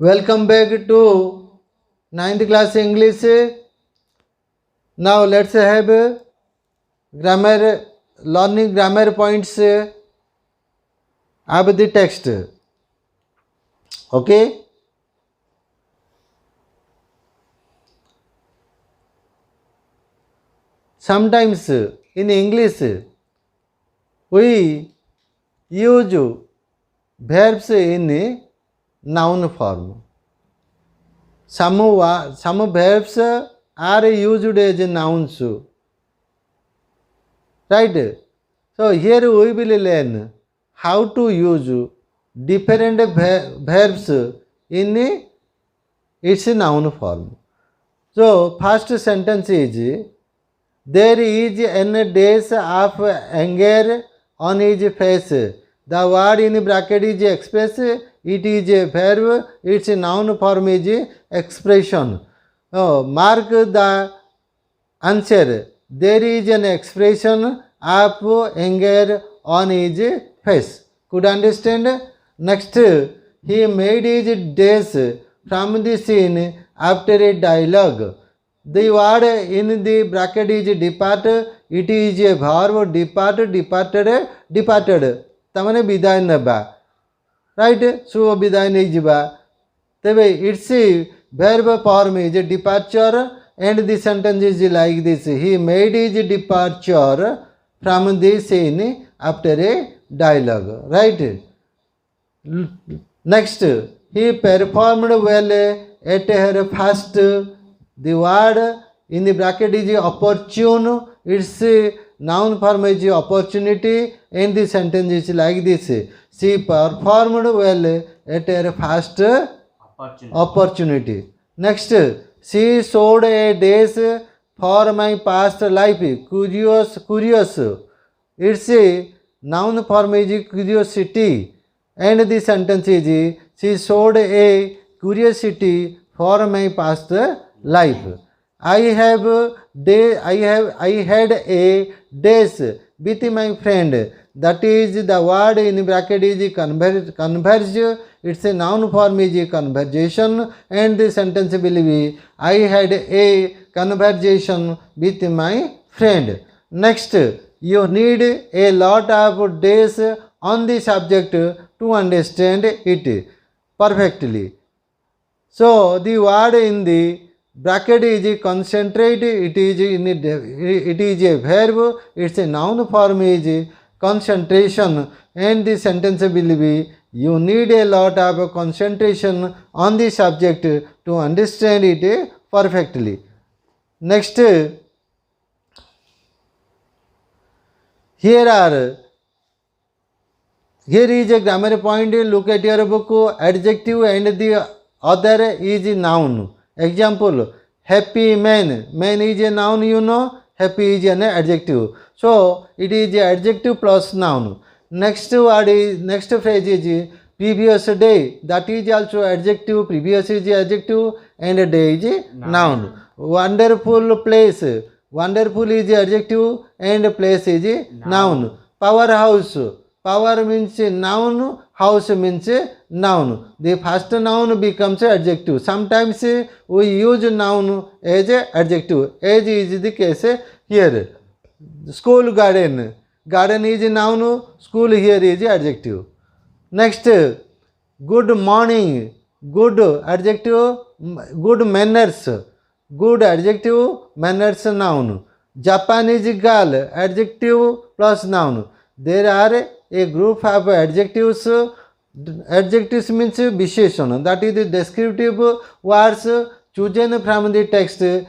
Welcome back to 9th class English. Now let's have learning grammar points of the text. Okay. Sometimes in English we use verbs in noun form. Some verbs are used as nouns, right? So here we will learn how to use different verbs in its noun form. So first sentence is, there is an dash of anger on his face. The word in bracket is express. It is a verb. Its noun form is expression. Mark the answer. There is an expression of anger on his face. Could understand? Next, he made his dash from the scene after a dialogue. The word in the bracket is depart. It is a verb. Depart, departed. तमने विदाय नबा, right. सो विदाय नहीं जीवा. तबे it's verb form is departure and the sentence is like this. He made his departure from the scene after a dialogue, right. Next, he performed well at her first. The word in the bracket is opportune. Its noun form is opportunity and the sentence is like this. She performed well at her first opportunity. Next, she showed a dash for my past life. Curious. Its noun form is curiosity and the sentence is, she showed a curiosity for my past life. I had a dash with my friend. That is, the word in bracket is converse. Its a noun form is conversation and the sentence will be, I had a conversation with my friend. Next, you need a lot of days on the subject to understand it perfectly. So the word in the bracket is concentrate. It is a verb. Its a noun form is concentration and the sentence will be, you need a lot of concentration on the subject to understand it perfectly. Next, here is a grammar point. Look at your book. Adjective and the other is noun. Example, happy man. Man is a noun, you know. Happy is an adjective. So it is adjective plus noun. Next phrase is previous day. That is also adjective. Previous is adjective and day is noun. Wonderful place. Wonderful is adjective and place is noun. Powerhouse. Power means noun, house means noun. The first noun becomes adjective. Sometimes we use noun as adjective, as is the case here. School garden. Garden is noun, school here is adjective. Next, good morning. Good adjective, good manners. Good adjective, manners noun. Japanese girl, adjective plus noun. There are a group of adjectives. Adjectives means visheshana. That is the descriptive words chosen from the text. The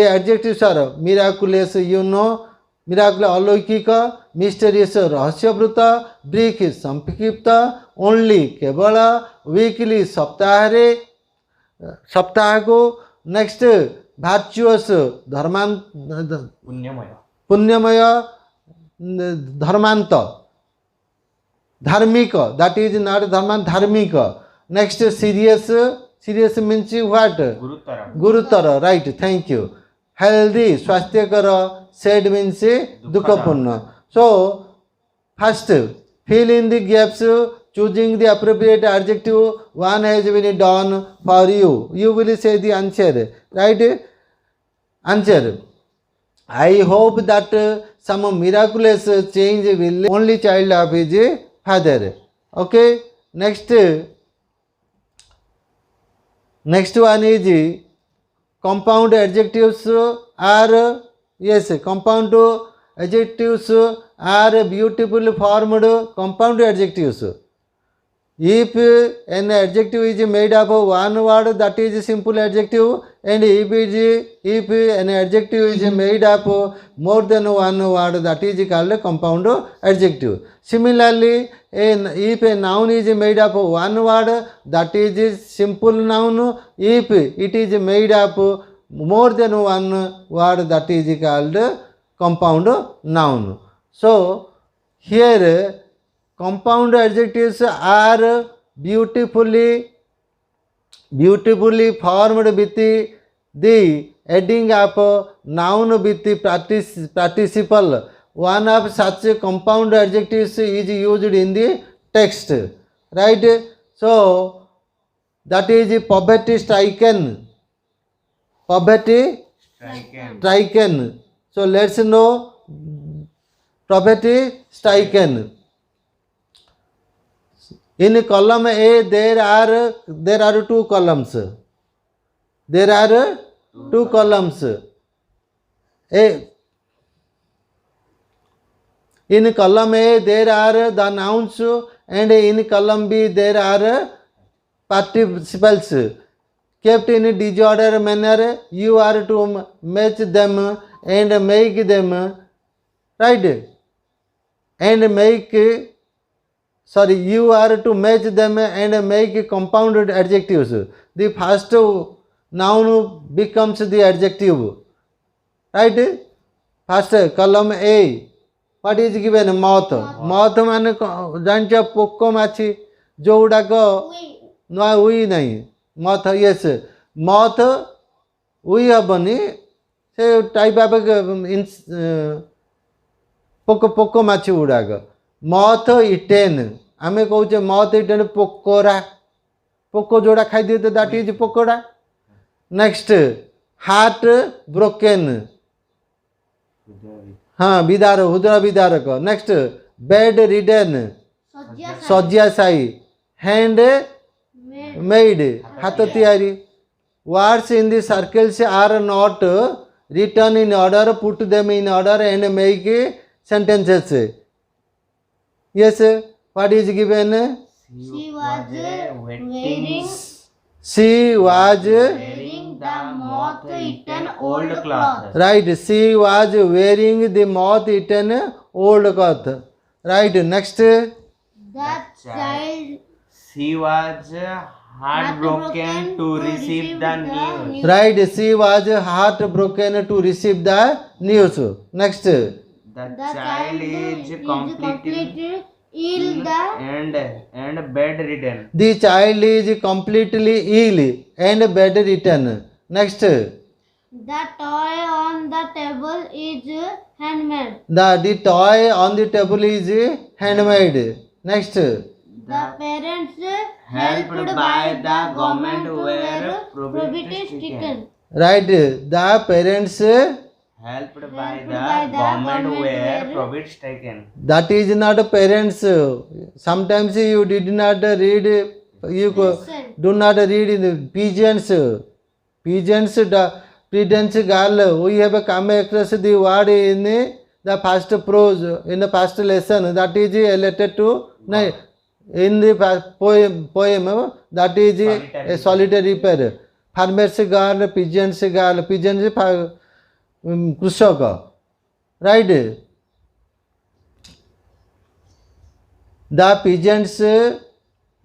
adjectives are miraculous, you know, miraculous, alaukika, mysterious, rahasyavrita, brief, samkipta, only, kebala, weekly, saptahare, saptahaku. Next, virtuous, punyamaya, dharmanta, dharmika. That is not dharman, dharmika. Next, serious. Serious means what? Gurutara. Right, thank you. Healthy, swasthakara. Sad means dukkapurna. So first, fill in the gaps. choosing the appropriate adjective, one has been done for you. You will say the answer, right? Answer. I hope that some miraculous change will only child of his father. Okay. Next one is compound adjectives are, yes, compound adjectives are beautifully formed compound adjectives. If an adjective is made up of one word, that is a simple adjective, and if an adjective is made up of more than one word, that is called a compound adjective. Similarly, if a noun is made up of one word, that is a simple noun. If it is made up of more than one word, that is called compound noun. So here compound adjectives are beautifully formed with the adding of noun with the participle. One of such compound adjectives is used in the text, right? So that is poverty stricken. So let's know poverty stricken. In column A, there are two columns. There are two columns. In column A, there are the nouns, and in column B, there are participles. Kept in disorder manner, you are to match them and make them, right? And make, sorry, you are to match them and make compounded adjectives. The first noun becomes the adjective, right? First column A, what is given? Moth. Moth मान जान पोक माछी जो गुड़ाक ना उई नहीं मथ, yes मथ उई हेनी से टाइप ऑफ पोक पोक माछी गुड़ाक मथ इटेन आम कहे मथ इटेन पोकोरा पोक जोड़ा खाई दिए तो दैट इज पोकोड़ा. नेक्स्ट हार्ट ब्रोकेन, हाँ विदार हृदय विदारक. नेक्स्ट बेड रिडेन शज्याशायी, हैंड मेड हाथ तैयारी. Words in the circles are not written in order, put them in order and make sentences. Yes what is given? She was wearing the moth-eaten old cloth. Right, she was wearing the moth-eaten old cloth. Right, next. The child. She was heartbroken to receive the news. Right, she was heartbroken to receive the news. Next. The child is completely ill and bedridden. The child is completely ill and bedridden. Next. The toy on the table is handmade. The toy on the table is handmade. Next. The parents Helped by the government were poverty stricken. Right, the parents, helped by the government were provided stricken. that is not parents. Sometimes you did not read, you Listen. do not read in the pigeons. Pigeons, the pigeons girl, we have come across the word in the first prose, in the first lesson, that is related to, no, in the poem, that is a solitary pair. Farmers girl, pigeons कृषक, right? The pigeons,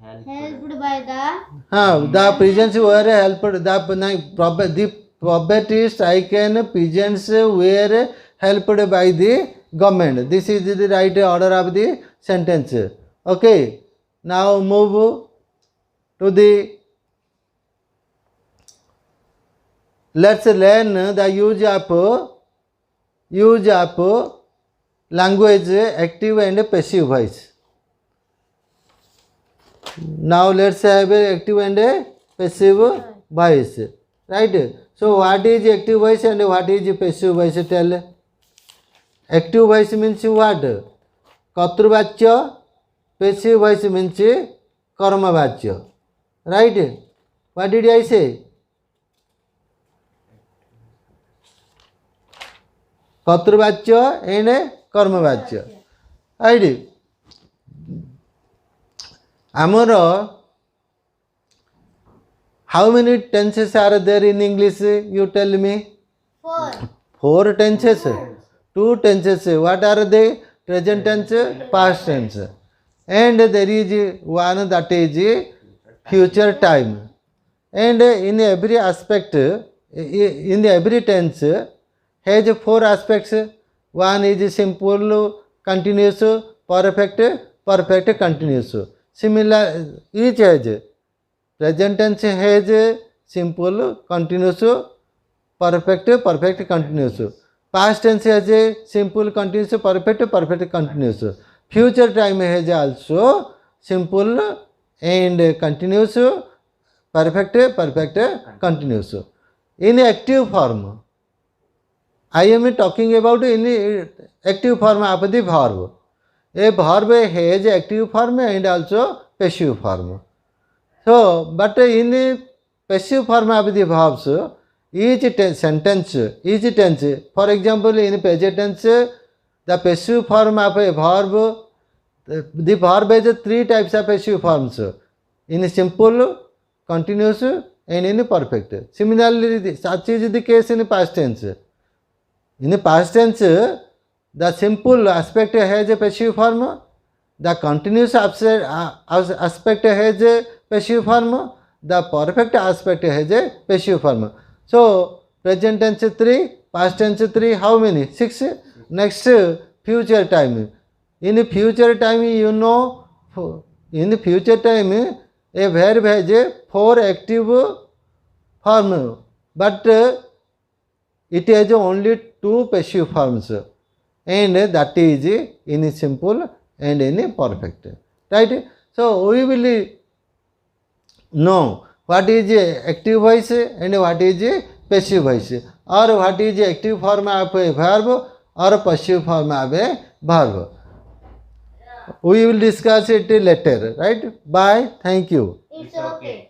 Helped by the the pigeons were helped. The poverty stricken pigeons were helped by the government. This is the right order of the sentence. Okay, now move to the, let's learn the use of language, active and passive voice. Now let's have a active and a passive voice. Right? So what is active voice and what is passive voice? Tell. Active voice means what? Katruvachya. Passive voice means karmavachya. Right? What did I say? Katruvachya and karmavachya. Right? Amara, how many tenses are there in English? You tell me. 4. 4 tenses. 2 tenses. What are they? Present tense, past tense. And there is one that is future time. And in every aspect, in every tense, has 4 aspects. One is simple, continuous, perfect, continuous. Similar, each has. Present tense has simple, continuous, perfect, continuous. Past tense has a simple, continuous, perfect, continuous. Future time has also simple and continuous, perfect, continuous. In active form, I am talking about in active form of the verb. A verb has active form and also passive form. So, but in passive form of the verbs, each sentence, each tense, for example, in present tense, the passive form of a verb, the verb has 3 types of passive forms, in simple, continuous, and in perfect. Similarly, such is the case in past tense. In the past tense, the simple aspect has a passive form, the continuous aspect has a passive form, the perfect aspect has a passive form. So, present tense 3, past tense 3, how many? 6. Next, future time. In future time, you know, in future time, a verb has a 4 active form, but it has only 2 passive forms, and that is in simple and in perfect. Right? So, we will know what is active voice and what is passive voice, or what is active form of a verb or passive form of a verb. We will discuss it later. Right? Bye. Thank you. It's okay.